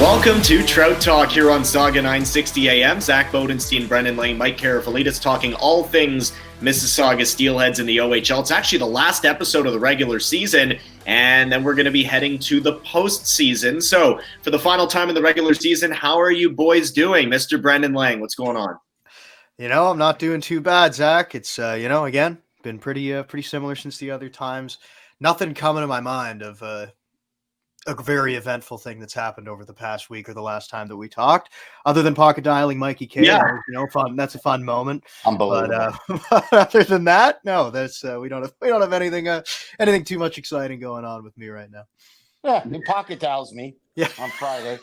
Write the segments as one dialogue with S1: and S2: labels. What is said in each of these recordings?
S1: Welcome to Trout Talk here on Saga 960 AM. Zach Bodenstein, Brendan Lane, Mike Carafalitas talking all things Mississauga Steelheads in the OHL. It's actually the last episode of the regular season, and then we're going to be heading to the postseason. So, for the final time in the regular season, how are you boys doing? Mr. Brendan Lang, what's going on?
S2: I'm not doing too bad, Zach. It's, again, been pretty similar since the other times. Nothing coming to my mind of a very eventful thing that's happened over the past week or the last time that we talked, other than pocket dialing Mikey K.
S1: Yeah.
S2: Fun. That's a fun moment.
S3: Unbelievable.
S2: But other than that, no, that's we don't have anything too much exciting going on with me right now.
S3: Yeah, he pocket dials me.
S2: Yeah.
S3: On Friday.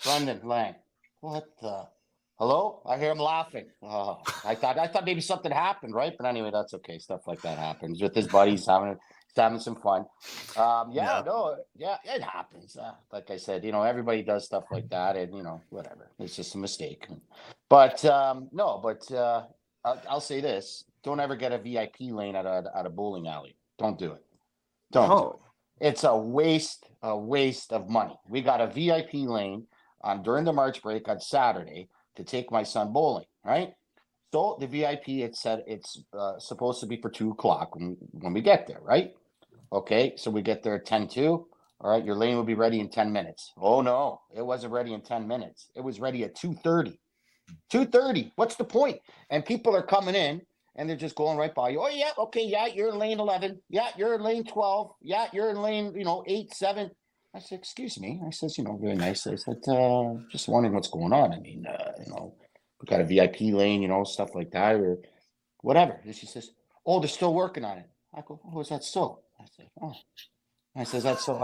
S3: Brendan Lang. What the? Hello? I hear him laughing. Oh, I thought maybe something happened, right? But anyway, that's okay. Stuff like that happens with his buddies having some fun. It happens. Like I said, everybody does stuff like that, and whatever. It's just a mistake. But I'll say this: don't ever get a VIP lane at a bowling alley. Don't do it. Don't. Do it. It's a waste of money. We got a VIP lane during the March break on Saturday to take my son bowling. Right. So the VIP, it said it's supposed to be for 2:00 when we get there. Right. Okay, so we get there at 10:02. All right, your lane will be ready in 10 minutes. Oh, no, it wasn't ready in 10 minutes. It was ready at 2:30. 2:30. What's the point? And people are coming in, and they're just going right by you. Oh, yeah, okay, yeah, you're in lane 11. Yeah, you're in lane 12. Yeah, you're in lane, 8, 7. I said, excuse me. I says, very nice. I said, just wondering what's going on. I mean, we got a VIP lane, stuff like that or whatever. And she says, oh, they're still working on it. I go, oh, is that so? I said, oh. I says, that's so.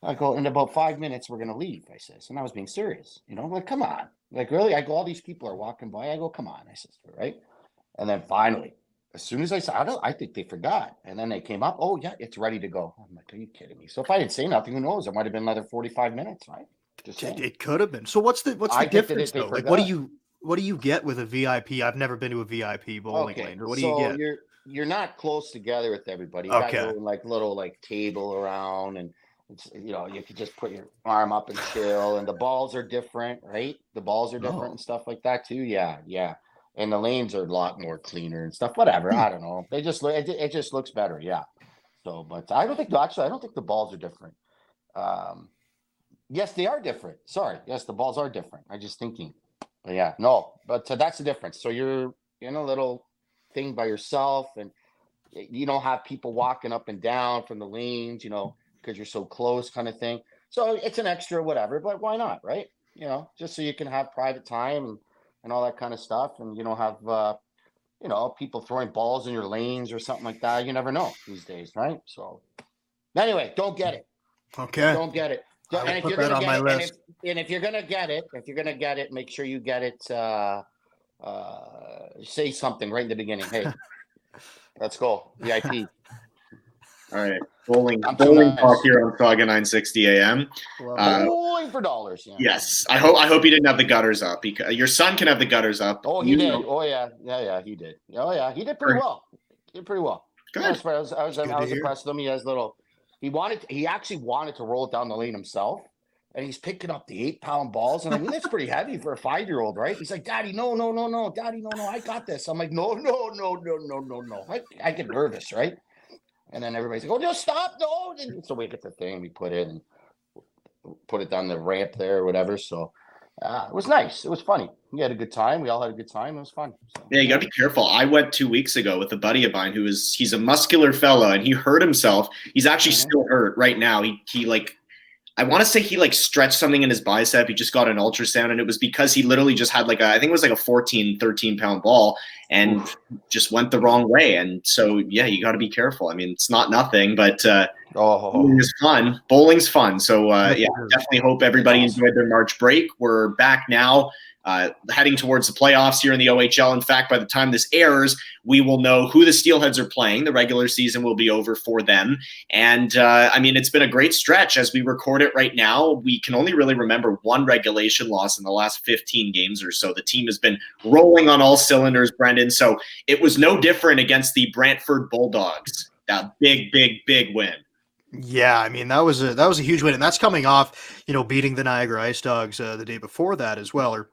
S3: I go, in about 5 minutes, we're going to leave, I says. And I was being serious, like, come on. Like, really? I go, all these people are walking by. I go, come on, I says, right? And then finally, as soon as I said, I think they forgot. And then they came up, oh, yeah, it's ready to go. I'm like, are you kidding me? So if I didn't say nothing, who knows? It might have been another 45 minutes, right? Just saying.
S2: It could have been. So what's the difference, though? Like, what do you get with a VIP? I've never been to a VIP bowling lane. Or what do you get?
S3: You're not close together with everybody. You got your little table around, and it's, you could just put your arm up and chill. And the balls are different, right? The balls are different and stuff like that too. Yeah. And the lanes are a lot more cleaner and stuff. Whatever. I don't know. It just looks better. Yeah. So, but I don't think the balls are different. Yes, they are different. Sorry. Yes, the balls are different. I'm just thinking. But yeah, no. But that's the difference. So you're in a little thing by yourself, and you don't have people walking up and down from the lanes, because you're so close, kind of thing. So it's an extra whatever, but why not, right? Just so you can have private time and all that kind of stuff, and you don't have people throwing balls in your lanes or something like that. You never know these days, right? So anyway, don't get it.
S2: Okay,
S3: don't get it. And if you're gonna get it, and if you're gonna get it, make sure you get it. Say something right in the beginning. Hey, let's go. VIP.
S1: All right. Bowling talk here on Saga 960 AM.
S3: Bowling for dollars. Yeah.
S1: Yes. I hope he didn't have the gutters up, because your son can have the gutters up.
S3: Oh, he did. Oh, yeah. Yeah, he did. Oh, yeah. He did pretty well. Good. I was impressed with him. He has he actually wanted to roll it down the lane himself. And he's picking up the 8-pound balls. And I mean, that's pretty heavy for a 5-year-old, right? He's like, Daddy, no. Daddy, no, I got this. I'm like, no. I get nervous, right? And then everybody's like, oh, no, stop, no. And so we get the thing, we put it down the ramp there or whatever. So it was nice. It was funny. We had a good time. We all had a good time. It was fun. So,
S1: yeah, you got to be careful. I went 2 weeks ago with a buddy of mine he's a muscular fellow, and he hurt himself. He's actually still hurt right now. I want to say he stretched something in his bicep. He just got an ultrasound, and it was because he literally just had I think it was a 14, 13-pound ball and just went the wrong way. And so, yeah, you got to be careful. I mean, it's not nothing, but bowling is fun. Bowling's fun. So, definitely hope everybody enjoyed their March break. We're back now. Heading towards the playoffs here in the OHL. In fact, by the time this airs, we will know who the Steelheads are playing. The regular season will be over for them. And, it's been a great stretch. As we record it right now, we can only really remember one regulation loss in the last 15 games or so. The team has been rolling on all cylinders, Brendan. So it was no different against the Brantford Bulldogs. That big win.
S2: Yeah, I mean that was a huge win, and that's coming off beating the Niagara Ice Dogs the day before that as well, or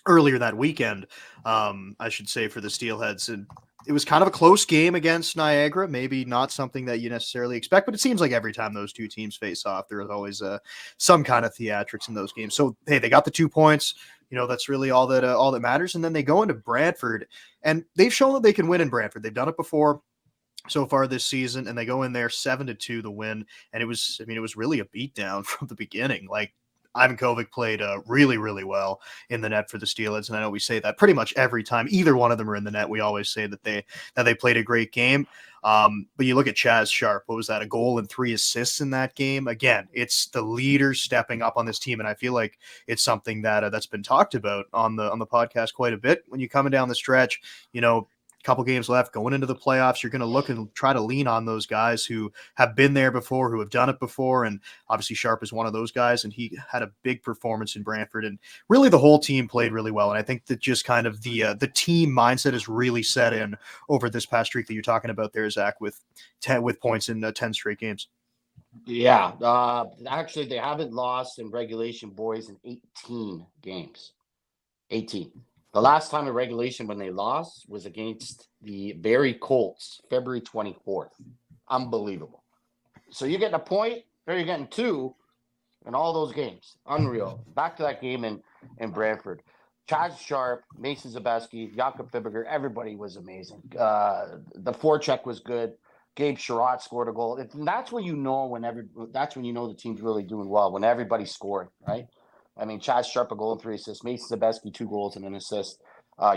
S2: earlier that weekend, I should say, for the Steelheads. And it was kind of a close game against Niagara, maybe not something that you necessarily expect, but it seems like every time those two teams face off, there is always some kind of theatrics in those games. So hey, they got the 2 points. That's really all that matters. And then they go into Brantford, and they've shown that they can win in Brantford. They've done it before so far this season, and they go in there 7-2 the win. And it was really a beatdown from the beginning. Like, Ivan Kovic played really, really well in the net for the Steelheads, and I know we say that pretty much every time either one of them are in the net. We always say that they played a great game. But you look at Chaz Sharp. What was that? A goal and 3 assists in that game. Again, it's the leaders stepping up on this team, and I feel like it's something that's been talked about on the podcast quite a bit. When you're coming down the stretch, couple games left going into the playoffs, you're going to look and try to lean on those guys who have been there before, who have done it before. And obviously Sharp is one of those guys, and he had a big performance in Brantford, and really the whole team played really well. And I think that just kind of the team mindset has really set in over this past streak that you're talking about there, Zach, with points in 10 straight games.
S3: Yeah. Actually, they haven't lost in regulation, boys, in 18 games. 18. The last time in regulation when they lost was against the Barrie Colts, February 24th. Unbelievable. So you're getting a point, or you're getting 2 in all those games. Unreal. Back to that game in Brantford. Chaz Sharp, Mason Zabeski, Jakob Fibiger, everybody was amazing. The forecheck was good. Gabe Sherratt scored a goal. And that's when you know the team's really doing well, when everybody's scoring, right? I mean, Chaz Sharp, a goal and 3 assists. Mason Zabeski, 2 goals and an assist.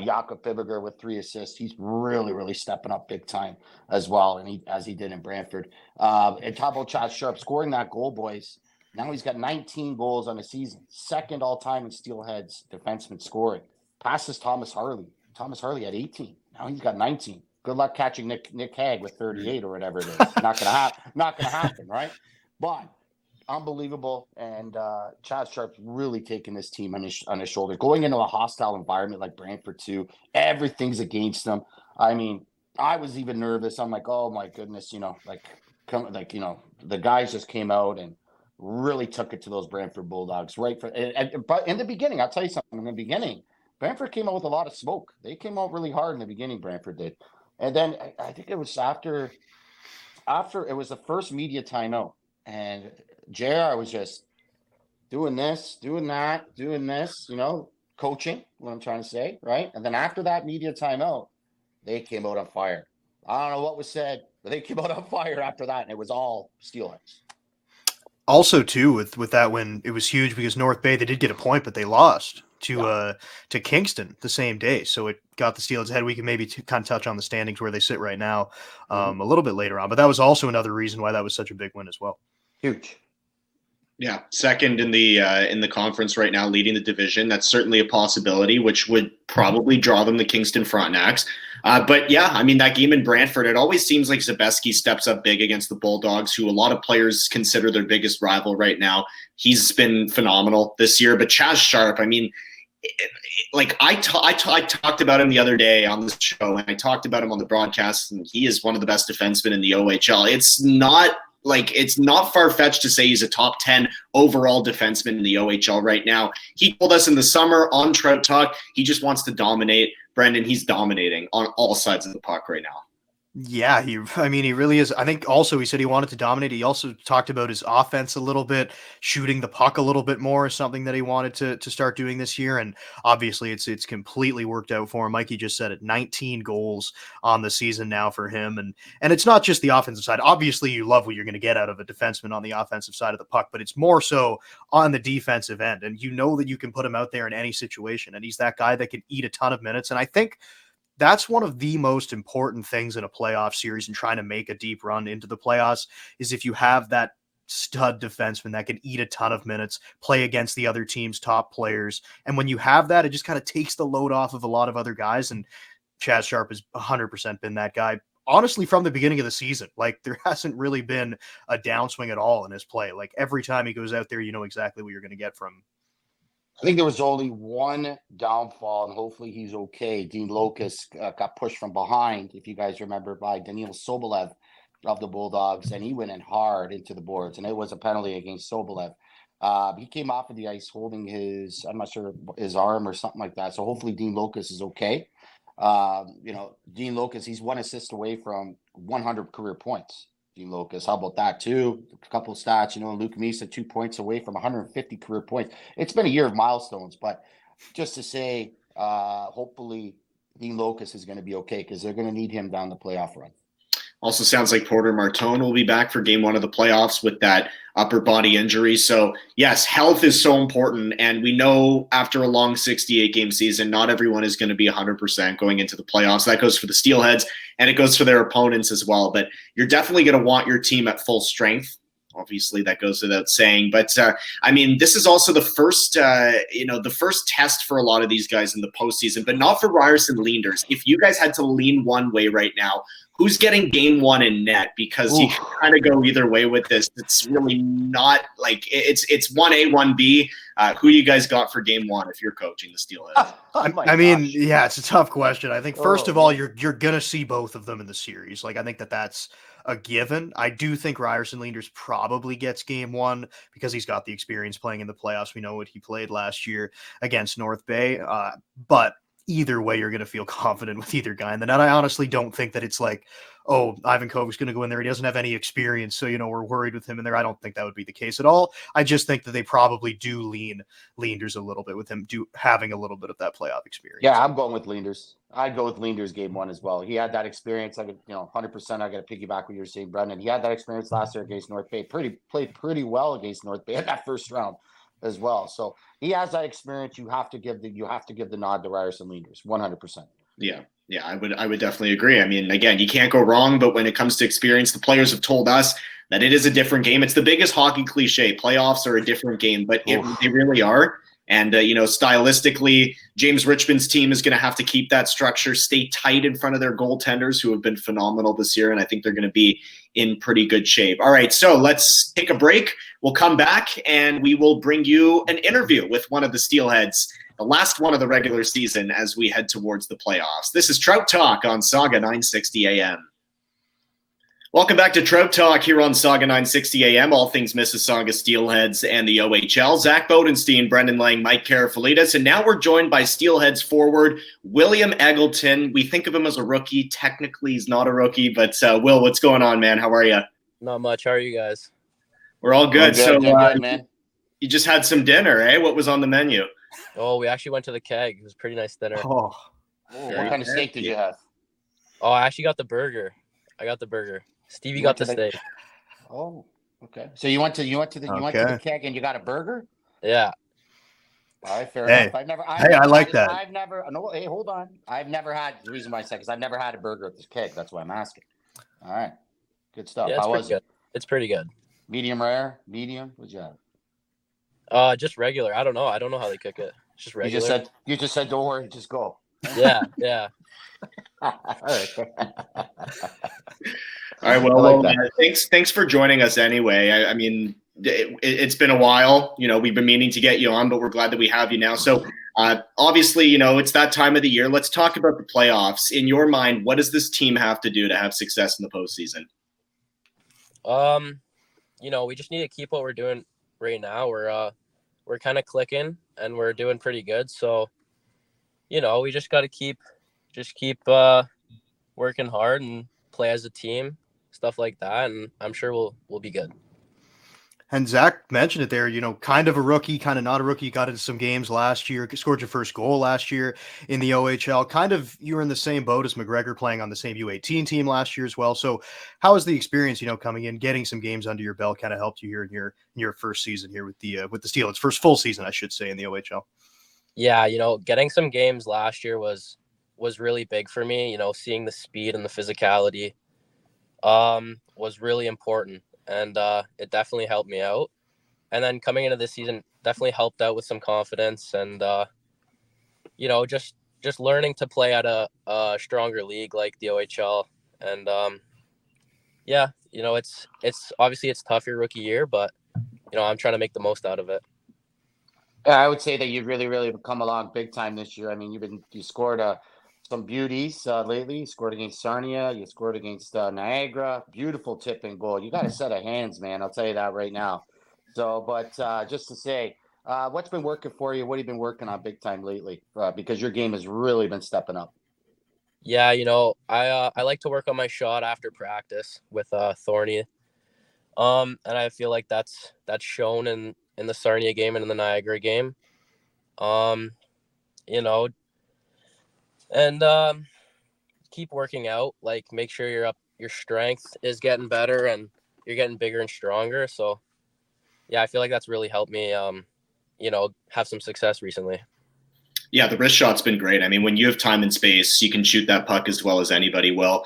S3: Jakob Fibiger with 3 assists. He's really, really stepping up big time as well, and as he did in Brantford. And talk about Chaz Sharp scoring that goal, boys. Now he's got 19 goals on the season. Second all-time in Steelheads defenseman scoring. Passes Thomas Harley. Thomas Harley had 18. Now he's got 19. Good luck catching Nick Hague with 38 or whatever it is. Not gonna happen, right? But unbelievable, and Chaz Sharp's really taking this team on his shoulders. Going into a hostile environment like Brantford too, everything's against them. I mean, I was even nervous. I'm like, oh my goodness, the guys just came out and really took it to those Brantford Bulldogs. Right, but in the beginning, I'll tell you something. In the beginning, Brantford came out with a lot of smoke. They came out really hard in the beginning. Brantford did, and then I think it was after it was the first media timeout, and JR was just doing this, doing that, doing this, coaching, what I'm trying to say, right? And then after that media timeout, they came out on fire. I don't know what was said, but they came out on fire after that, and it was all Steelheads.
S2: Also, too, with that win, it was huge because North Bay, they did get a point, but they lost to Kingston the same day. So it got the Steelheads ahead. We can maybe kind of touch on the standings where they sit right now a little bit later on. But that was also another reason why that was such a big win as well.
S3: Huge.
S1: Yeah, second in the conference right now, leading the division. That's certainly a possibility, which would probably draw them to Kingston Frontenacs. But yeah, I mean, that game in Brantford, it always seems like Zabeski steps up big against the Bulldogs, who a lot of players consider their biggest rival right now. He's been phenomenal this year. But Chaz Sharp, I mean, I talked about him the other day on the show, and I talked about him on the broadcast, and he is one of the best defensemen in the OHL. It's not far-fetched to say he's a top 10 overall defenseman in the OHL right now. He told us in the summer on Trout Talk, he just wants to dominate. Brendan, he's dominating on all sides of the puck right now.
S2: Yeah, he really is. I think also he said he wanted to dominate. He also talked about his offense a little bit, shooting the puck a little bit more is something that he wanted to start doing this year. And obviously it's completely worked out for him. Mikey just said it, 19 goals on the season now for him. And it's not just the offensive side. Obviously you love what you're going to get out of a defenseman on the offensive side of the puck, but it's more so on the defensive end. And you know that you can put him out there in any situation. And he's that guy that can eat a ton of minutes. And I think that's one of the most important things in a playoff series and trying to make a deep run into the playoffs is if you have that stud defenseman that can eat a ton of minutes, play against the other team's top players. And when you have that, it just kind of takes the load off of a lot of other guys. And Chaz Sharp has 100% been that guy. Honestly, from the beginning of the season, like there hasn't really been a downswing at all in his play. Like every time he goes out there, you know exactly what you're going to get from him.
S3: I think there was only one downfall, and hopefully he's okay. Dean Locust got pushed from behind, if you guys remember, by Daniil Sobolev of the Bulldogs, and he went in hard into the boards, and it was a penalty against Sobolev. He came off of the ice holding I'm not sure, his arm or something like that. So hopefully Dean Locus is okay. Dean Locus, he's 1 assist away from 100 career points. Dean Locus, how about that too? A couple of stats, Luke Misa 2 points away from 150 career points. It's been a year of milestones, but just to say, hopefully Dean Locus is going to be okay because they're going to need him down the playoff run.
S1: Also sounds like Porter Martone will be back for game 1 of the playoffs with that upper body injury. So, yes, health is so important. And we know after a long 68-game season, not everyone is going to be 100% going into the playoffs. That goes for the Steelheads, and it goes for their opponents as well. But you're definitely going to want your team at full strength. Obviously, that goes without saying. But, this is also the first test for a lot of these guys in the postseason, but not for Ryerson Leanders. If you guys had to lean one way right now, who's getting game 1 in net? Because you can kind of go either way with this. It's really not like it's 1A, 1B. Who you guys got for game 1 if you're coaching the Steelheads?
S2: It's a tough question. I think first of all, you're going to see both of them in the series. Like, I think that's a given. I do think Ryerson Leanders probably gets game 1 because he's got the experience playing in the playoffs. We know what he played last year against North Bay. But either way, you're going to feel confident with either guy. And then I honestly don't think that it's like, oh, Ivan Kovac's going to go in there. He doesn't have any experience, so, we're worried with him in there. I don't think that would be the case at all. I just think that they probably do lean Leanders a little bit with him having a little bit of that playoff experience.
S3: Yeah, I'm going with Leanders. I'd go with Leanders game 1 as well. He had that experience. I could, 100%. I got to piggyback what you're saying, Brendan. He had that experience last year against North Bay. Played pretty well against North Bay in that first round as well. So he has that experience. You have to give the nod to Ryerson Leanders, 100%.
S1: Yeah, I would definitely agree. Again, you can't go wrong, but when it comes to experience, the players have told us that it is a different game. It's the biggest hockey cliche. Playoffs are a different game, but they really are. And, stylistically, James Richmond's team is going to have to keep that structure, stay tight in front of their goaltenders who have been phenomenal this year, and I think they're going to be in pretty good shape. All right, so let's take a break. We'll come back, and we will bring you an interview with one of the Steelheads, the last one of the regular season as we head towards the playoffs. This is Trout Talk on Saga 960 AM. Welcome back to Trout Talk here on Saga 960 AM, all things Mississauga Steelheads and the OHL. Zach Bodenstein, Brendan Lang, Mike Karafalides, and now we're joined by Steelheads forward William Eggleton. We think of him as a rookie. Technically, he's not a rookie, but Will, what's going on, man? How are you?
S4: Not much. How are you guys?
S1: We're all good.
S3: Good, man.
S1: You just had some dinner, eh? What was on the menu?
S4: Oh, we actually went to the Keg. It was a pretty nice dinner.
S3: What kind of steak did you have?
S4: Oh, I actually got the burger. I got the burger. Stevie got the steak.
S3: Oh, okay. So you went to the Keg and you got a burger?
S4: Yeah.
S3: All right, fair enough.
S2: I like that.
S3: Hold on. I've never had, the reason why I said, because I've never had a burger at this Keg. That's why I'm asking. All right. Good stuff.
S4: Yeah,
S3: How was it?
S4: It's pretty good.
S3: Medium rare? Medium? What'd you have?
S4: Just regular. I don't know how they cook it. It's just regular.
S3: You just said don't worry, just go.
S4: Yeah.
S3: All right.
S1: All right. Well, thanks for joining us anyway. It's been a while. We've been meaning to get you on, but we're glad that we have you now. So obviously, it's that time of the year. Let's talk about the playoffs. In your mind, what does this team have to do to have success in the postseason?
S4: We just need to keep what we're doing right now. We're kind of clicking and we're doing pretty good. So, we just got to keep working hard and play as a team, stuff like that. And I'm sure we'll be good.
S2: And Zach mentioned it there, kind of a rookie, kind of not a rookie. Got into some games last year, scored your first goal last year in the OHL. Kind of, you were in the same boat as McGregor, playing on the same U18 team last year as well. So how was the experience, coming in, getting some games under your belt, kind of helped you here in your first season here with the Steelheads, first full season, I should say, in the OHL?
S4: Yeah, getting some games last year was really big for me. Seeing the speed and the physicality was really important. And it definitely helped me out. And then coming into this season definitely helped out with some confidence and, just learning to play at a stronger league like the OHL. And, it's obviously it's tough your rookie year, but, I'm trying to make the most out of it.
S3: Yeah, I would say that you've really, really come along big time this year. You scored some beauties lately. You scored against Sarnia. You scored against Niagara. Beautiful tip and goal. You got a set of hands, man. I'll tell you that right now. So, but just to say, what's been working for you? What have you been working on big time lately? Because your game has really been stepping up.
S4: Yeah, I like to work on my shot after practice with Thorny. And I feel like that's shown in the Sarnia game and in the Niagara game. Um, you know, and keep working out. Like, make sure your strength is getting better and you're getting bigger and stronger. So, yeah, I feel like that's really helped me, have some success recently.
S1: Yeah, the wrist shot's been great. I mean, when you have time and space, you can shoot that puck as well as anybody will.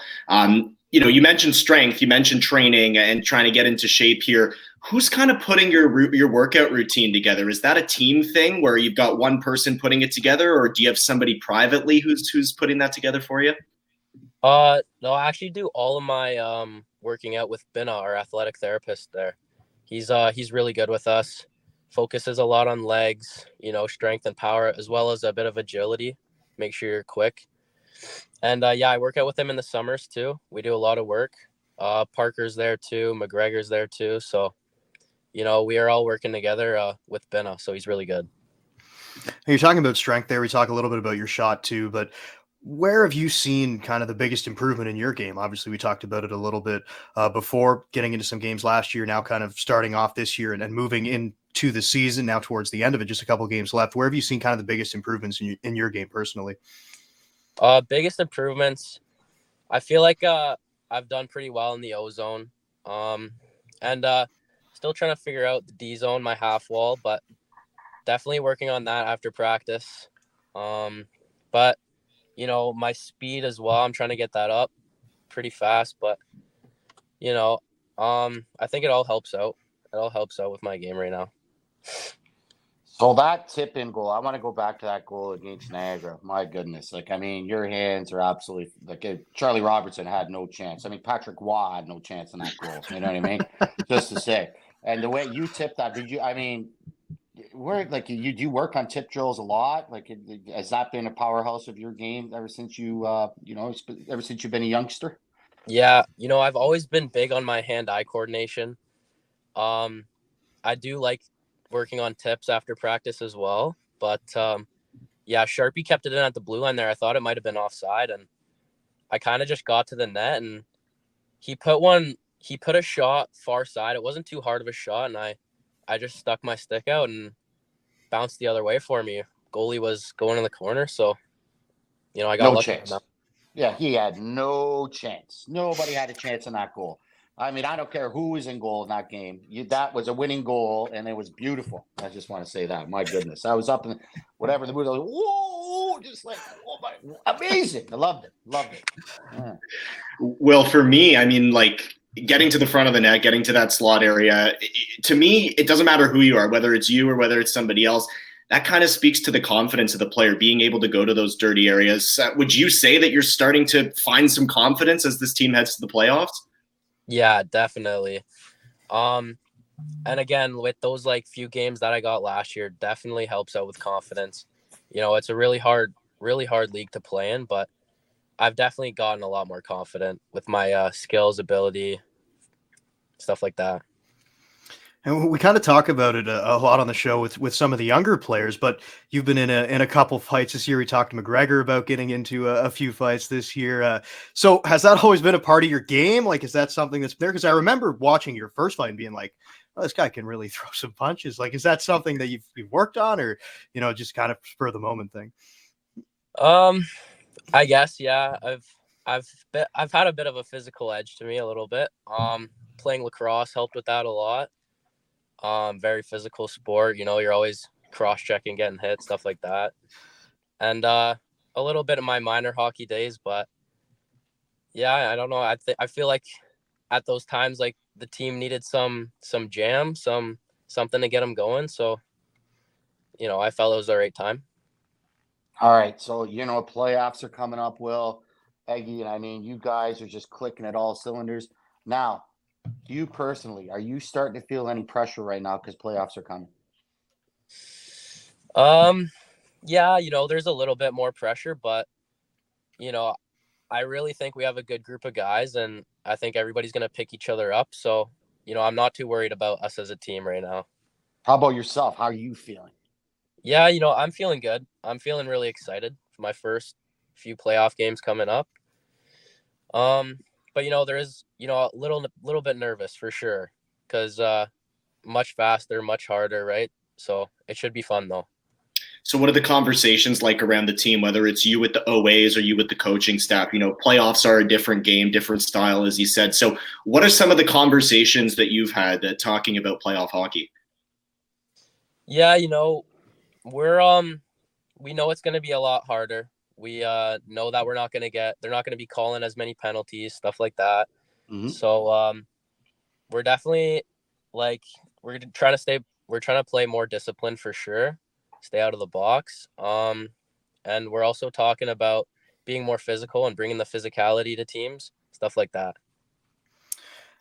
S1: You mentioned strength, you mentioned training and trying to get into shape here. Who's kind of putting your workout routine together? Is that a team thing where you've got one person putting it together, or do you have somebody privately who's putting that together for you?
S4: No, I actually do all of my working out with Binna, our athletic therapist there. He's really good with us. Focuses a lot on legs, strength and power, as well as a bit of agility. Make sure you're quick. And I work out with him in the summers too. We do a lot of work. Parker's there too. McGregor's there too. So, we are all working together with Binna. So he's really good.
S2: You're talking about strength there. We talk a little bit about your shot too, but where have you seen kind of the biggest improvement in your game? Obviously, we talked about it a little bit before getting into some games last year, now kind of starting off this year and moving into the season now towards the end of it, just a couple games left. Where have you seen kind of the biggest improvements in your game personally?
S4: Biggest improvements, I feel like I've done pretty well in the O zone, and still trying to figure out the D zone, my half wall, but definitely working on that after practice. But my speed as well, I'm trying to get that up pretty fast, but I think it all helps out. It all helps out with my game right now.
S3: So that tip in goal, I want to go back to that goal against Niagara. My goodness. Your hands are absolutely Charlie Robertson had no chance. Patrick Waugh had no chance in that goal. You know what I mean? Just to say. And the way you tipped that, do you work on tip drills a lot? Has that been a powerhouse of your game ever since ever since you've been a youngster?
S4: Yeah. I've always been big on my hand-eye coordination. I do like working on tips after practice as well, but Sharpie kept it in at the blue line there. I thought it might have been offside, and I kind of just got to the net, and he put a shot far side. It wasn't too hard of a shot, and I just stuck my stick out and bounced the other way for me. Goalie was going in the corner, so I got
S3: no
S4: lucky.
S3: Chance. Yeah, he had no chance. Nobody had a chance in that goal. I don't care who was in goal in that game. That was a winning goal, and it was beautiful. I just want to say that. My goodness. I was up in the mood. I was like, whoa, just like, oh my, amazing. I loved it. Yeah.
S1: Well, for me, getting to the front of the net, getting to that slot area, to me, it doesn't matter who you are, whether it's you or whether it's somebody else. That kind of speaks to the confidence of the player, being able to go to those dirty areas. Would you say that you're starting to find some confidence as this team heads to the playoffs?
S4: Yeah, definitely. And again, with those few games that I got last year, definitely helps out with confidence. It's a really hard league to play in, but I've definitely gotten a lot more confident with my skills, ability, stuff like that.
S2: And we kind of talk about it a lot on the show with some of the younger players, but you've been in a couple fights this year. We talked to McGregor about getting into a few fights this year. So has that always been a part of your game? Is that something that's there? Because I remember watching your first fight and being like, oh, this guy can really throw some punches. Is that something that you've worked on, or just kind of spur of the moment thing?
S4: I guess, yeah. I've had a bit of a physical edge to me a little bit. Playing lacrosse helped with that a lot. Very physical sport. You're always cross-checking, getting hit, stuff like that. And a little bit of my minor hockey days, but yeah, I don't know. I feel like at those times, the team needed some jam, something to get them going. So, I felt it was the right time.
S3: All right, so playoffs are coming up, Will, Eggy, and you guys are just clicking at all cylinders. Now, you personally, are you starting to feel any pressure right now because playoffs are coming?
S4: Yeah, there's a little bit more pressure, but you know, I really think we have a good group of guys, and I think everybody's going to pick each other up. So, I'm not too worried about us as a team right now.
S3: How about yourself? How are you feeling?
S4: Yeah, I'm feeling good. I'm feeling really excited for my first few playoff games coming up. But there is, a little bit nervous for sure, because much faster, much harder, right? So it should be fun though.
S1: So what are the conversations like around the team, whether it's you with the OAs or you with the coaching staff? Playoffs are a different game, different style, as you said. So what are some of the conversations that you've had talking about playoff hockey?
S4: Yeah, we're we know it's going to be a lot harder. We know that they're not going to be calling as many penalties, stuff like that.
S3: Mm-hmm.
S4: So we're definitely we're trying to play more disciplined for sure, stay out of the box. And we're also talking about being more physical and bringing the physicality to teams, stuff like that.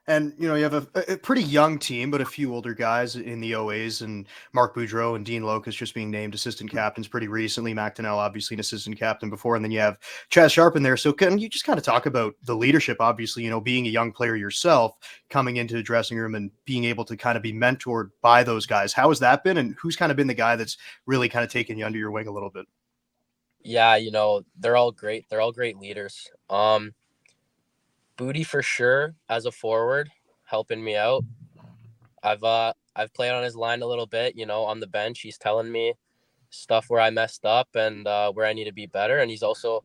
S2: And, you have a pretty young team, but a few older guys in the OAs, and Mark Boudreau and Dean Locus just being named assistant captains pretty recently. McDonnell, obviously an assistant captain before. And then you have Chaz Sharp in there. So can you just kind of talk about the leadership, obviously, being a young player yourself, coming into the dressing room and being able to kind of be mentored by those guys? How has that been? And who's kind of been the guy that's really kind of taken you under your wing a little bit?
S4: Yeah, they're all great. They're all great leaders. Booty for sure as a forward, helping me out. I've played on his line a little bit, on the bench. He's telling me stuff where I messed up and where I need to be better. And he's also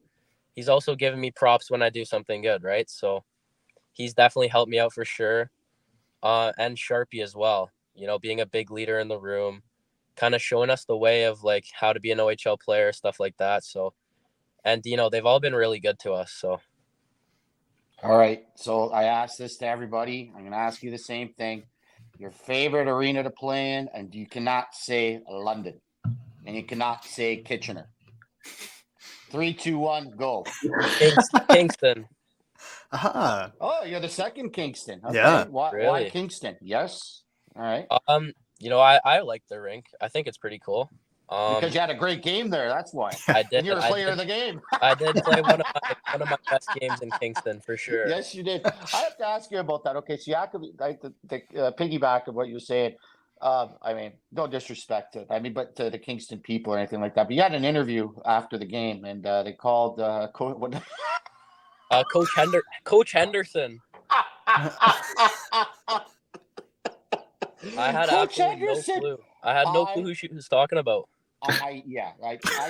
S4: giving me props when I do something good, right? So he's definitely helped me out for sure. And Sharpie as well, being a big leader in the room, kind of showing us the way of like how to be an OHL player, stuff like that. So, and they've all been really good to us. So.
S3: All right. So I asked this to everybody. I'm going to ask you the same thing. Your favorite arena to play in, and you cannot say London, and you cannot say Kitchener. 3, 2, 1, go.
S4: Kingston.
S2: Aha.
S3: Oh, you're the second Kingston. Okay.
S2: Yeah.
S3: Why,
S4: Really?
S3: why Kingston? Yes. All right.
S4: I like the rink. I think it's pretty cool.
S3: Because you had a great game there. That's why.
S4: I did.
S3: And you're a player of the game.
S4: I did play one of my best games in Kingston for sure.
S3: Yes, you did. I have to ask you about that. Okay, so you have to like the piggyback of what you're saying. I mean, no disrespect to, but to the Kingston people or anything like that. But you had an interview after the game, and they called
S4: Coach Henderson. I had
S3: Coach
S4: absolutely
S3: Henderson.
S4: No clue. I had no clue who she was talking about.
S3: I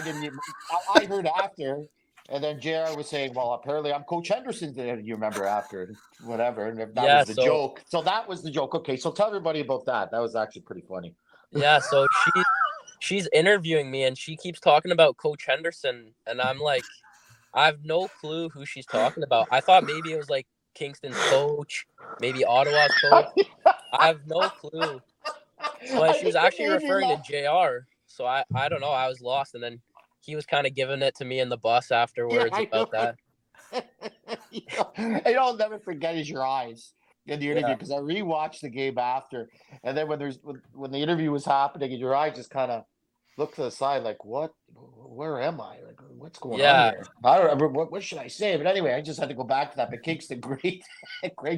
S3: didn't even. I heard after. And then JR was saying, well, apparently I'm Coach Henderson. You remember after, whatever. And that was the joke. So that was the joke. Okay, so tell everybody about that. That was actually pretty funny.
S4: Yeah, so she's interviewing me, and she keeps talking about Coach Henderson. And I'm like, I have no clue who she's talking about. I thought maybe it was like Kingston's coach, maybe Ottawa's coach. I have no clue. But she was actually referring to JR. So I don't know. I was lost. And then he was kind of giving it to me in the bus afterwards about that.
S3: I'll never forget is your eyes in the interview, because I rewatched the game after, and then when the interview was happening, and your eyes just kind of looked to the side like, what? Where am I? Like, what's going on here? I don't remember what should I say, but anyway, I just had to go back to that. But Kingston, great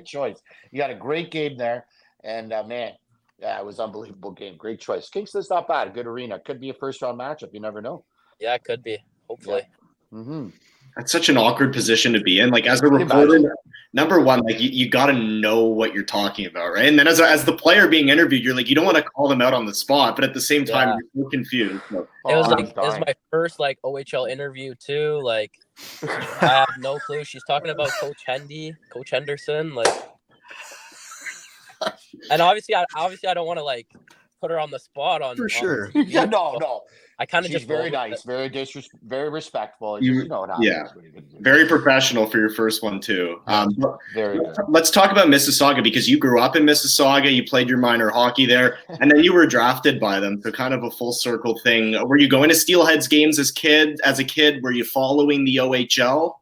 S3: choice. You had a great game there, and man. Yeah, it was an unbelievable game. Great choice. Kingston's not bad. Good arena. Could be a first-round matchup. You never know.
S4: Yeah, it could be. Hopefully.
S3: Yeah. Mm-hmm.
S1: That's such an awkward position to be in. Like, as a reporter, number one, like you got to know what you're talking about, right? And then as the player being interviewed, you're like, you don't want to call them out on the spot, but at the same time, you're so confused. So,
S4: it was my first like OHL interview too. Like, I have no clue. She's talking about Coach Henderson, like. And obviously, I don't want to like put her on the spot on
S2: for sure.
S3: Yeah, no.
S4: I kind of
S3: just very nice, very respectful. You know what happens.
S1: Yeah, very professional for your first one too.
S3: Very good.
S1: Let's talk about Mississauga, because you grew up in Mississauga. You played your minor hockey there, and then you were drafted by them. So kind of a full circle thing. Were you going to Steelheads games as a kid? Were you following the OHL?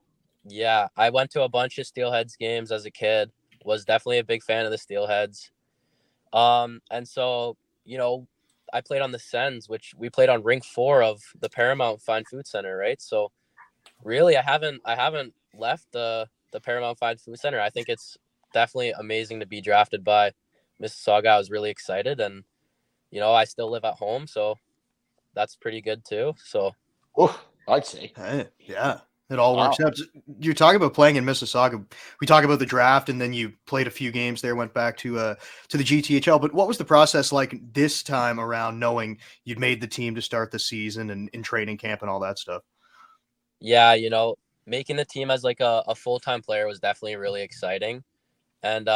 S4: Yeah, I went to a bunch of Steelheads games as a kid. Was definitely a big fan of the Steelheads. And so, I played on the Sens, which we played on Rink 4 of the Paramount Fine Food Center, right? So Really, I haven't left the Paramount 5 Food Center. I think it's definitely amazing to be drafted by Mississauga. I was really excited, and I still live at home, so that's pretty good too. So
S3: Oof, I'd say.
S2: Hey, yeah, it all works
S3: Wow.
S2: out. You're talking about playing in Mississauga. We talk about the draft, and then you played a few games there, went back to the GTHL. But what was the process like this time around, knowing you'd made the team to start the season and in training camp and all that stuff?
S4: yeah, making the team as like a full-time player was definitely really exciting. And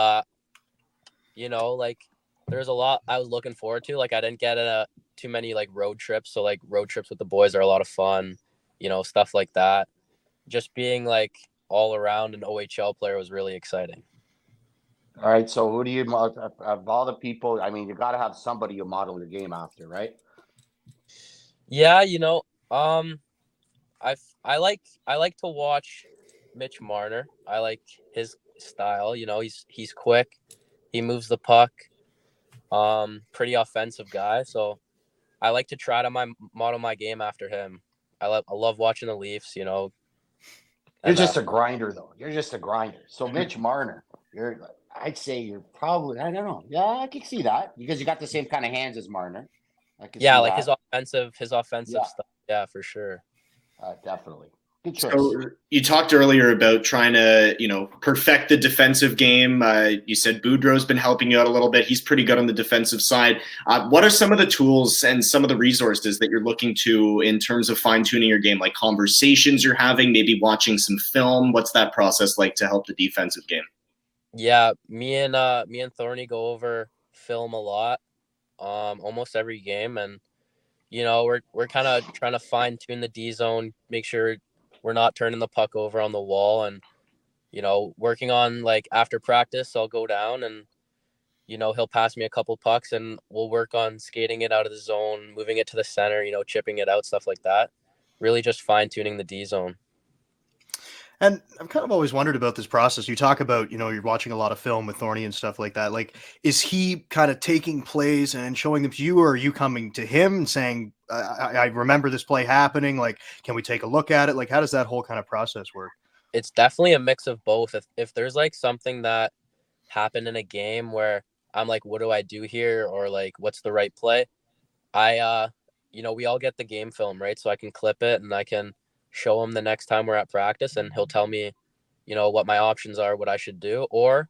S4: like there's a lot I was looking forward to. Like I didn't get too many like road trips. So like road trips with the boys are a lot of fun, stuff like that. Just being like all around an OHL player was really exciting.
S3: All right. So who do you of all the people? I mean, you got to have somebody you model your game after, right?
S4: Yeah, I like to watch Mitch Marner. I like his style. He's quick. He moves the puck. Pretty offensive guy. So I like to try to model my game after him. I love watching the Leafs.
S3: You're
S4: And
S3: just a grinder, though. You're just a grinder. So Mitch Marner, I'd say you're probably. I don't know. Yeah, I can see that because you got the same kind of hands as Marner. I can
S4: yeah,
S3: see
S4: like
S3: that.
S4: his offensive
S3: Yeah.
S4: stuff. Yeah, for sure.
S3: Definitely. Good choice.
S1: So you talked earlier about trying to, perfect the defensive game. You said Boudreaux's been helping you out a little bit. He's pretty good on the defensive side. What are some of the tools and some of the resources that you're looking to in terms of fine-tuning your game, like conversations you're having, maybe watching some film? What's that process like to help the defensive game?
S4: Yeah, me and Thorny go over film a lot, almost every game, and we're kind of trying to fine tune the D zone, make sure we're not turning the puck over on the wall, and working on like after practice, I'll go down and he'll pass me a couple pucks, and we'll work on skating it out of the zone, moving it to the center, chipping it out, stuff like that. Really, just fine tuning the D zone.
S2: And I've kind of always wondered about this process. You talk about, you're watching a lot of film with Thorny and stuff like that. Like, is he kind of taking plays and showing them to you, or are you coming to him and saying, I remember this play happening. Like, can we take a look at it? Like, how does that whole kind of process work?
S4: It's definitely a mix of both. If there's like something that happened in a game where I'm like, what do I do here? Or like, what's the right play? We all get the game film, right? So I can clip it and I can show him the next time we're at practice, and he'll tell me, what my options are, what I should do. Or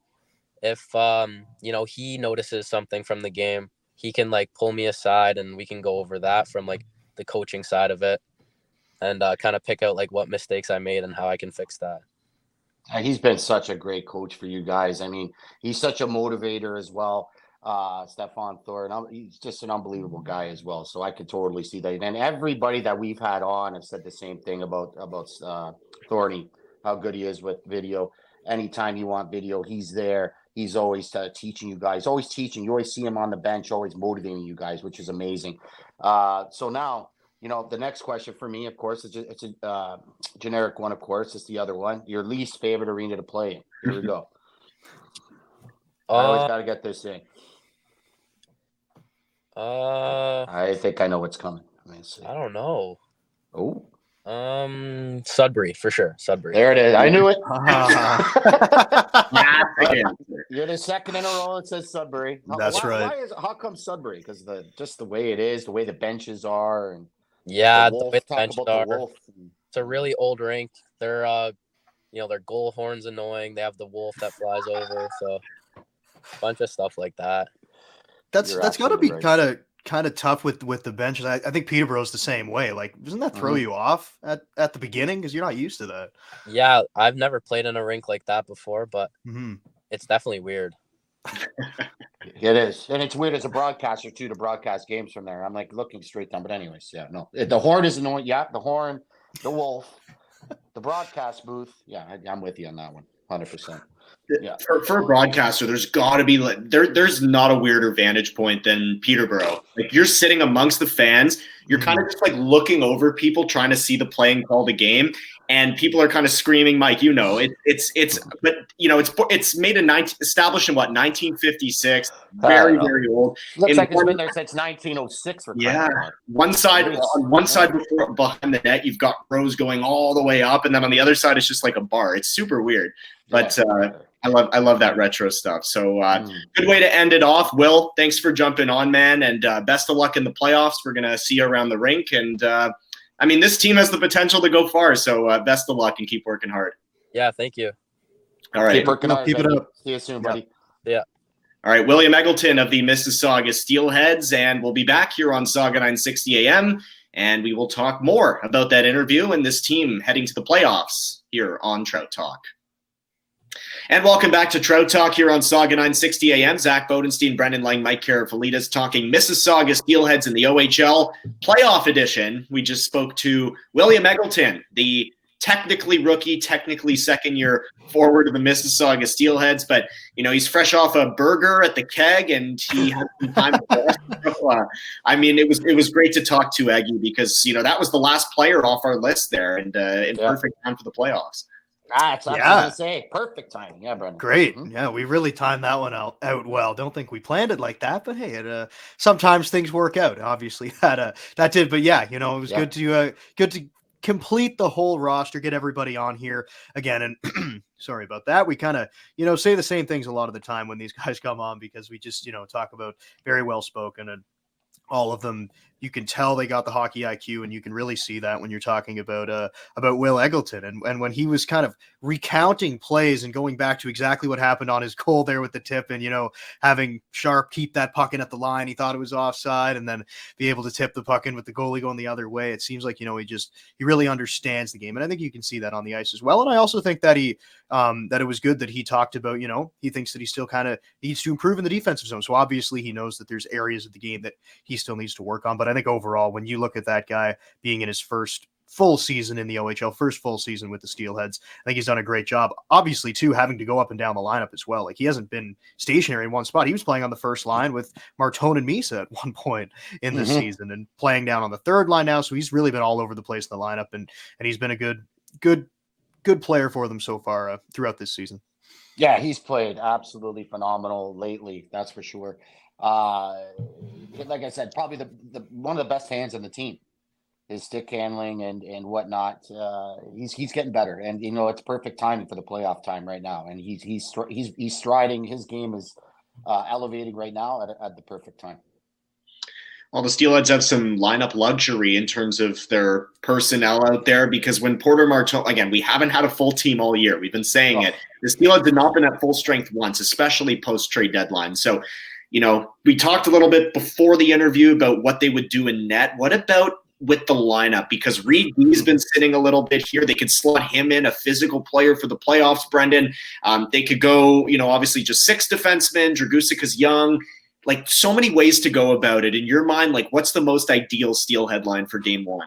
S4: if, he notices something from the game, he can like pull me aside and we can go over that from like the coaching side of it and kind of pick out like what mistakes I made and how I can fix that.
S3: He's been such a great coach for you guys. I mean, he's such a motivator as well. Stefan Thor, he's just an unbelievable guy as well. So I could totally see that. And everybody that we've had on have said the same thing about Thorny, how good he is with video. Anytime you want video, he's there. He's always teaching you guys, always teaching. You always see him on the bench, always motivating you guys, which is amazing. So now, the next question for me, of course, it's a generic one, of course. It's the other one. Your least favorite arena to play in. Here we go. I always got to get this in. I think I know what's coming. Let me see.
S4: I don't know.
S3: Oh.
S4: Sudbury, for sure. Sudbury.
S3: There it is. I knew it. You're the second in a row that says Sudbury.
S2: That's right.
S3: How come Sudbury? Because just the way it is, the way the benches are, and
S4: yeah,
S3: the
S4: way the
S3: benches are. The Wolf.
S4: It's a really old rink. They're their goal horn's annoying. They have the wolf that flies over, so a bunch of stuff like that.
S2: That's got to be kind of tough with the benches. I think Peterborough's the same way. Like, doesn't that throw you off at the beginning because you're not used to that?
S4: Yeah, I've never played in a rink like that before, but it's definitely weird.
S3: It is, and it's weird as a broadcaster too to broadcast games from there. I'm like looking straight down, but anyways, yeah, no, the horn is annoying. Yeah, the horn, the wolf, the broadcast booth. Yeah, I'm with you on that one, 100%. Yeah.
S1: For a broadcaster, there's got to be there's not a weirder vantage point than Peterborough. Like you're sitting amongst the fans, you're kind of just like looking over people trying to see the play and call the game, and people are kind of screaming, Mike. But it's made established in 1956, very old.
S3: Looks like it's been there since 1906.
S1: One side behind the net, you've got rows going all the way up, and then on the other side, it's just like a bar. It's super weird, but I love that retro stuff. So good way to end it off. Will, thanks for jumping on, man, and best of luck in the playoffs. We're gonna see you around the rink, and this team has the potential to go far. So best of luck and keep working hard.
S4: Yeah, thank you.
S1: All right,
S3: keep working hard.
S2: Keep it up.
S3: See you soon, buddy.
S4: Yeah.
S1: All right, William Eggleton of the Mississauga Steelheads, and we'll be back here on Saga 960 AM, and we will talk more about that interview and this team heading to the playoffs here on Trout Talk. And welcome back to Trout Talk here on Saga 960 AM. Zach Bodenstein, Brendan Lang, Mike Karafalides talking Mississauga Steelheads in the OHL playoff edition. We just spoke to William Eggleton, the technically rookie, technically second-year forward of the Mississauga Steelheads, but he's fresh off a burger at the Keg, and he had some time to rest. So, it was great to talk to Eggy because that was the last player off our list there, and in perfect time for the playoffs.
S3: That's what I was gonna say. Perfect timing. Yeah, Brendan.
S2: Great. Yeah, we really timed that one out well. Don't think we planned it like that, but hey, sometimes things work out. Obviously, that did. But yeah, it was good to complete the whole roster, get everybody on here again. And sorry about that. We kind of, say the same things a lot of the time when these guys come on because we just, talk about very well spoken, and all of them, you can tell they got the hockey IQ, and you can really see that when you're talking about Will Eggleton. And when he was kind of recounting plays and going back to exactly what happened on his goal there with the tip, and, having Sharp keep that puck in at the line, he thought it was offside, and then be able to tip the puck in with the goalie going the other way. It seems like, he really understands the game. And I think you can see that on the ice as well. And I also think that that it was good that he talked about, he thinks that he still kind of needs to improve in the defensive zone. So obviously he knows that there's areas of the game that he still needs to work on. But I think overall, when you look at that guy being in his first full season in the OHL, first full season with the Steelheads, I think he's done a great job. Obviously, too, having to go up and down the lineup as well. Like, he hasn't been stationary in one spot. He was playing on the first line with Martone and Misa at one point in the season, and playing down on the third line now. So he's really been all over the place in the lineup, and he's been a good player for them so far throughout this season.
S3: Yeah, he's played absolutely phenomenal lately. That's for sure. Like I said, probably the one of the best hands on the team. His stick handling and whatnot. He's getting better, and it's perfect timing for the playoff time right now. And he's striding. His game is elevating right now at the perfect time.
S1: Well, the Steelheads have some lineup luxury in terms of their personnel out there, because when Porter Martone, again, we haven't had a full team all year. We've been saying it. The Steelheads have not been at full strength once, especially post-trade deadline. So, we talked a little bit before the interview about what they would do in net. What about with the lineup? Because Reed B's been sitting a little bit here. They could slot him in, a physical player for the playoffs, Brendan. They could go, obviously just 6 defensemen. Dragusika's young. Like, so many ways to go about it. In your mind, like, what's the most ideal Steelhead line for game 1?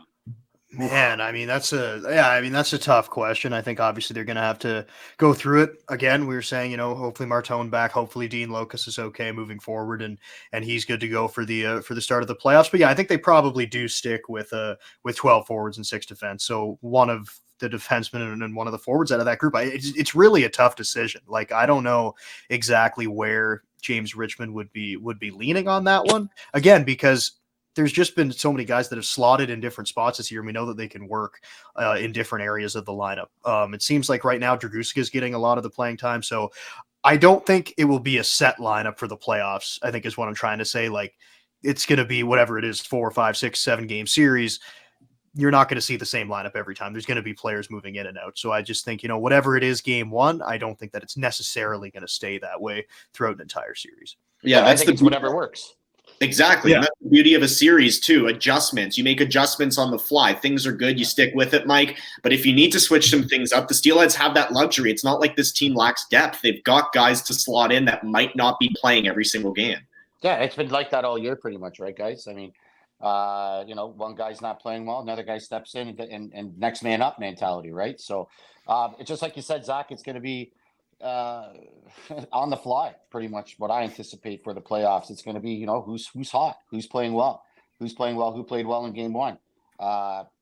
S2: Man, that's a tough question. I think obviously they're going to have to go through it again. We were saying, hopefully Martone back, hopefully Dean Locus is okay moving forward, and he's good to go for the start of the playoffs. But yeah, I think they probably do stick with 12 forwards and 6 defense. So one of the defensemen and one of the forwards out of that group. It's really a tough decision. Like, I don't know exactly where James Richmond would be leaning on that one, again, because there's just been so many guys that have slotted in different spots this year, and we know that they can work in different areas of the lineup. It seems like right now Dragusika is getting a lot of the playing time, so I don't think it will be a set lineup for the playoffs, I think is what I'm trying to say. Like, it's going to be whatever it is, 4, 5, 6, 7 game series. You're not going to see the same lineup every time. There's going to be players moving in and out. So I just think, whatever it is game 1, I don't think that it's necessarily going to stay that way throughout an entire series.
S1: Yeah,
S3: I think it's whatever works.
S1: Exactly. Yeah. And that's the beauty of a series too. Adjustments. You make adjustments on the fly. Things are good. You stick with it, Mike. But if you need to switch some things up, the Steelheads have that luxury. It's not like this team lacks depth. They've got guys to slot in that might not be playing every single game.
S3: Yeah, it's been like that all year pretty much, right, guys? I mean, one guy's not playing well, another guy steps in and next man up mentality, right? So it's just like you said, Zach, it's going to be on the fly, pretty much what I anticipate for the playoffs. It's going to be, who's hot, who's playing well, who played well in game one.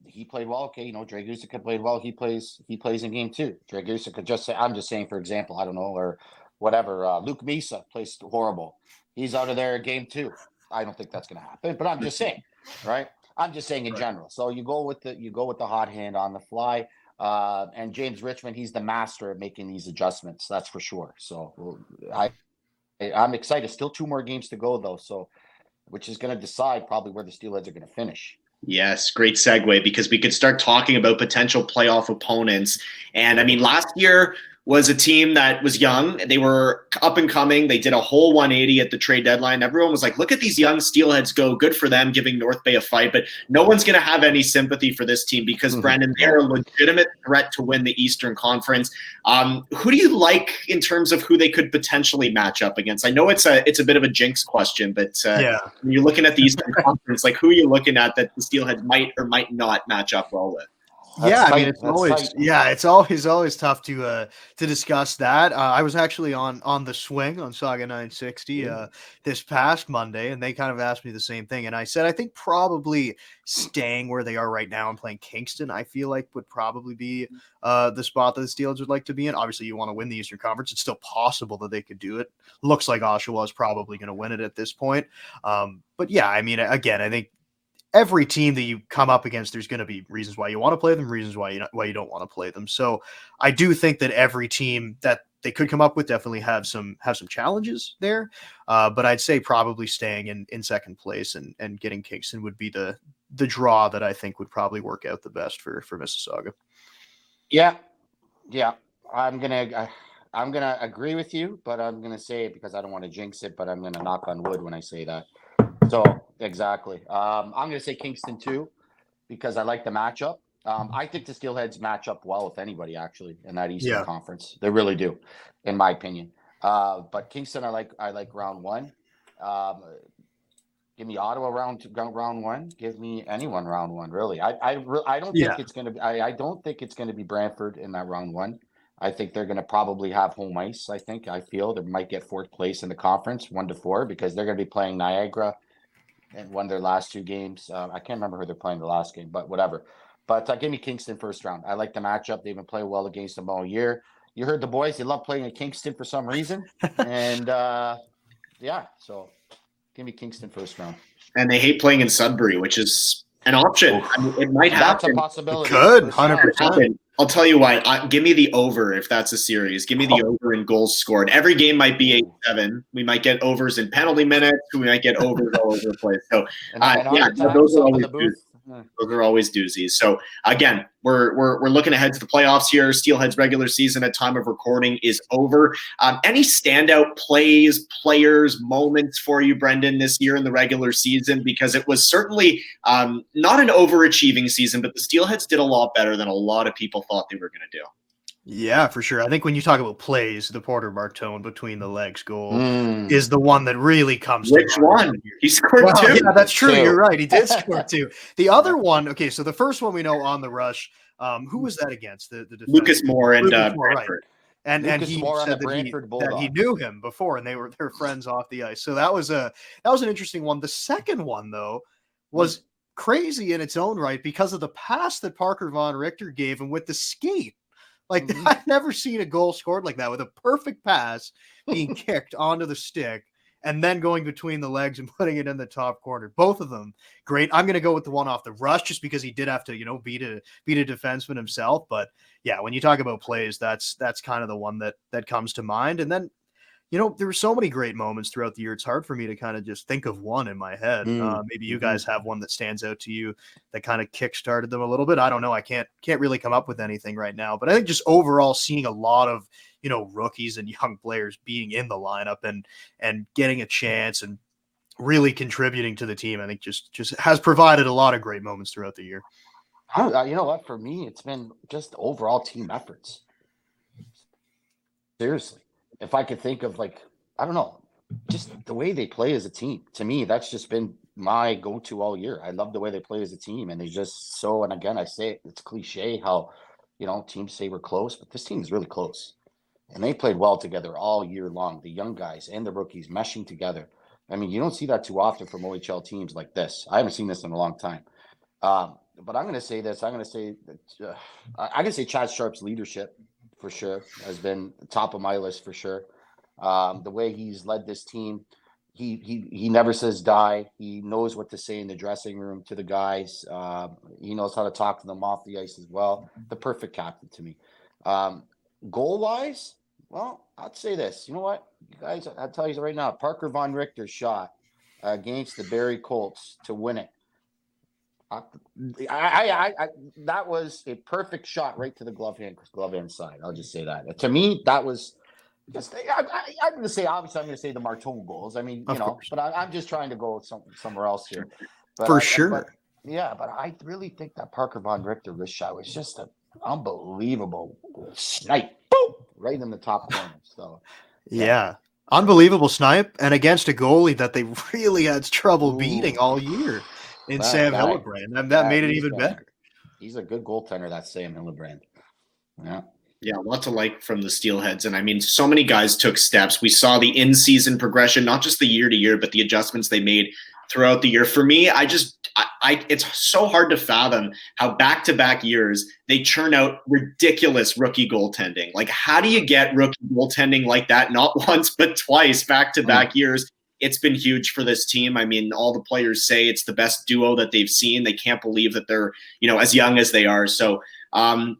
S3: He played well. Okay, Dragusic played well. He plays in game two. Dragusic could I'm just saying, for example, I don't know, or whatever. Luke Misa plays horrible. He's out of there game two. I don't think that's going to happen, but I'm just saying, right? I'm just saying in general. So you go with the hot hand on the fly. And James Richmond, he's the master of making these adjustments. That's for sure. So I'm excited. Still 2 more games to go though. So, which is going to decide probably where the Steelheads are going to finish.
S1: Yes, great segue, because we could start talking about potential playoff opponents. And I mean, last year was a team that was young. They were up and coming. They did a whole 180 at the trade deadline. Everyone was like, look at these young Steelheads go. Good for them, giving North Bay a fight. But no one's going to have any sympathy for this team because, Brandon, they're a legitimate threat to win the Eastern Conference. Who do you like in terms of who they could potentially match up against? I know it's a bit of a jinx question, but when you're looking at the Eastern Conference, like, who are you looking at that the Steelheads might or might not match up well with?
S2: It's always tough to discuss that. I was actually on the swing on Saga 960 this past Monday, and they kind of asked me the same thing, and I said I think probably staying where they are right now and playing Kingston, I feel like would probably be the spot that the Steelers would like to be in. Obviously, you want to win the Eastern Conference. It's still possible that they could do it. Looks like Oshawa is probably going to win it at this point. But yeah, I mean, again, I think every team that you come up against, there's going to be reasons why you want to play them, reasons why you don't want to play them. So I do think that every team that they could come up with definitely have some challenges there. But I'd say probably staying in second place and getting Kingston would be the draw that I think would probably work out the best for Mississauga.
S3: Yeah. I'm gonna agree with you, but I'm gonna say it because I don't want to jinx it. But I'm gonna knock on wood when I say that. So exactly. I'm going to say Kingston too, because I like the matchup. I think the Steelheads match up well with anybody actually in that Eastern Conference. They really do, in my opinion. But Kingston, I like round one. Give me Ottawa round one. Give me anyone round one. Really, I don't think it's going to be. I don't think it's going to be Brantford in that round one. I think they're going to probably have home ice. I feel they might get 4th place in the conference, 1-4, because they're going to be playing Niagara and won their last 2 games. I can't remember who they're playing the last game, but whatever. But give me Kingston first round. I like the matchup. They've been playing well against them all year. You heard the boys. They love playing at Kingston for some reason. And, so give me Kingston first round.
S1: And they hate playing in Sudbury, which is an option. I mean, it might happen.
S3: That's a possibility.
S2: It could, 100%.
S1: I'll tell you what. Give me the over if that's a series. Give me the over in goals scored. Every game might be 8-7. We might get overs in penalty minutes. We might get overs all over the place. So, those are always doozies. So again, we're looking ahead to the playoffs here. Steelheads regular season at time of recording is over. Any standout plays, players, moments for you, Brendan, this year in the regular season? Because it was certainly not an overachieving season, but the Steelheads did a lot better than a lot of people thought they were going to do.
S2: Yeah, for sure. I think when you talk about plays, the Porter Martone between the legs goal is the one that really comes to mind.
S1: Which one? He scored 2.
S2: Yeah, that's true. You're right. He did score 2. The other one, okay, so the first one we know on the rush, who was that against? The
S1: Lucas Moore and Brantford.
S2: Right. And he said that he knew him before, and they were friends off the ice. So that was an interesting one. The second one, though, was crazy in its own right because of the pass that Parker Von Richter gave him with the skate. Like, I've never seen a goal scored like that, with a perfect pass being kicked onto the stick and then going between the legs and putting it in the top corner. Both of them great. I'm going to go with the one off the rush just because he did have to, beat a defenseman himself. But yeah, when you talk about plays, that's kind of the one that comes to mind. And then, there were so many great moments throughout the year. It's hard for me to kind of just think of one in my head. Maybe you guys have one that stands out to you that kind of kickstarted them a little bit. I don't know. I can't really come up with anything right now, but I think just overall seeing a lot of, rookies and young players being in the lineup and getting a chance and really contributing to the team, I think just has provided a lot of great moments throughout the year.
S3: You know what? For me, it's been just overall team efforts. Seriously. If I could think of, I don't know, just the way they play as a team. To me, that's just been my go-to all year. I love the way they play as a team, and they just and again, I say it's cliche how, teams say we're close, but this team is really close. And they played well together all year long. The young guys and the rookies meshing together. I mean, you don't see that too often from OHL teams like this. I haven't seen this in a long time. But I'm going to say this. I'm going to say Chad Sharp's leadership for sure has been top of my list for sure. The way he's led this team, he never says die. He knows what to say in the dressing room to the guys. He knows how to talk to them off the ice as well. The perfect captain to me. Goal wise, well, I'd say this. You know what, you guys? I'll tell you right now. Parker Von Richter's shot against the Barrie Colts to win it. That was a perfect shot right to the glove hand side. I'll just say that. To me, that was. I'm going to say, obviously, I'm going to say the Martone goals. I mean, you know, but I'm just trying to go somewhere else here. But
S2: sure.
S3: But I really think that Parker Von Richter wrist shot was just an unbelievable snipe, boom, right in the top corner. So,
S2: yeah. Unbelievable snipe, and against a goalie that they really had trouble beating all year in Sam Hillebrand. And that made it even better.
S3: He's a good goaltender, that Sam Hillebrand. Yeah.
S1: Yeah, a lot to like from the Steelheads. And I mean, so many guys took steps. We saw the in-season progression, not just the year-to-year, but the adjustments they made throughout the year. For me, it's so hard to fathom how back-to-back years they churn out ridiculous rookie goaltending. Like, how do you get rookie goaltending like that? Not once, but twice back-to-back years. It's been huge for this team. I mean, all the players say it's the best duo that they've seen. They can't believe that they're, as young as they are. So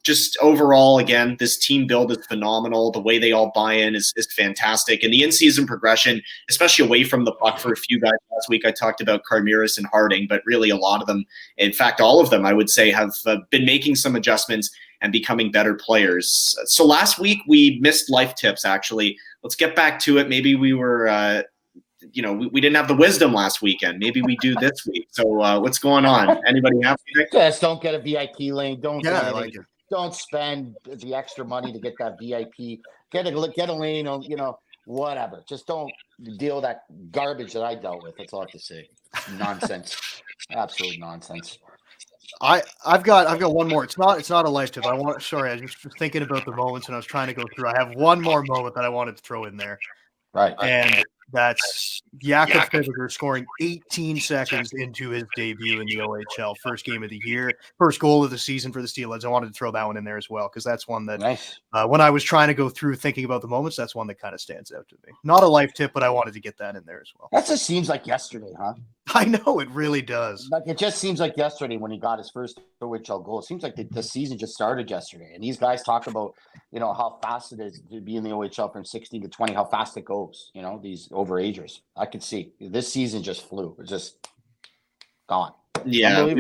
S1: just overall, again, this team build is phenomenal. The way they all buy in is fantastic. And the in-season progression, especially away from the puck for a few guys last week, I talked about Karmiris and Harding, but really a lot of them, in fact, all of them, I would say, have been making some adjustments and becoming better players. So last week we missed life tips, actually. Let's get back to it. Maybe we were we didn't have the wisdom last weekend. Maybe we do this week. So what's going on? Anybody have anything?
S3: Just don't get a VIP lane. Don't spend the extra money to get that VIP. Get a lane, whatever. Just don't deal that garbage that I dealt with. That's all I have to say. Nonsense. Absolute nonsense.
S2: I've got one more. It's not a life tip. I was just thinking about the moments and I was trying to go through. I have one more moment that I wanted to throw in there.
S3: Right.
S2: And that's Jakob Fibiger scoring 18 seconds into his debut in the OHL. First game of the year, first goal of the season for the Steelheads. I wanted to throw that one in there as well because that's one that when I was trying to go through thinking about the moments, that's one that kind of stands out to me. Not a life tip, but I wanted to get that in there as well.
S3: That just seems like yesterday, huh?
S2: I know, it really does.
S3: Like it just seems like yesterday when he got his first OHL goal. It seems like the season just started yesterday. And these guys talk about, how fast it is to be in the OHL from 16 to 20, how fast it goes, these overagers. I could see this season just flew. It's just gone.
S1: Yeah.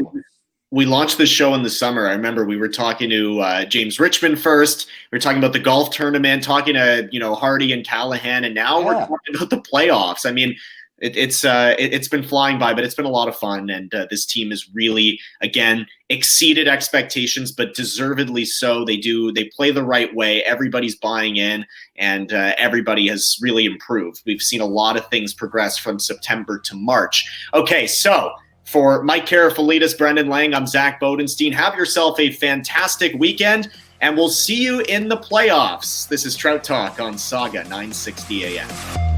S1: We launched this show in the summer. I remember we were talking to James Richmond first. We were talking about the golf tournament, talking to, Hardy and Callahan, and now we're talking about the playoffs. I mean, it's been flying by, but it's been a lot of fun. And this team has really, again, exceeded expectations, but deservedly so. They play the right way. Everybody's buying in, and everybody has really improved. We've seen a lot of things progress from September to March. Okay, so for Mike Karafalidis, Brendan Lang, I'm Zach Bodenstein. Have yourself a fantastic weekend, and we'll see you in the playoffs. This is Trout Talk on Saga 960 AM.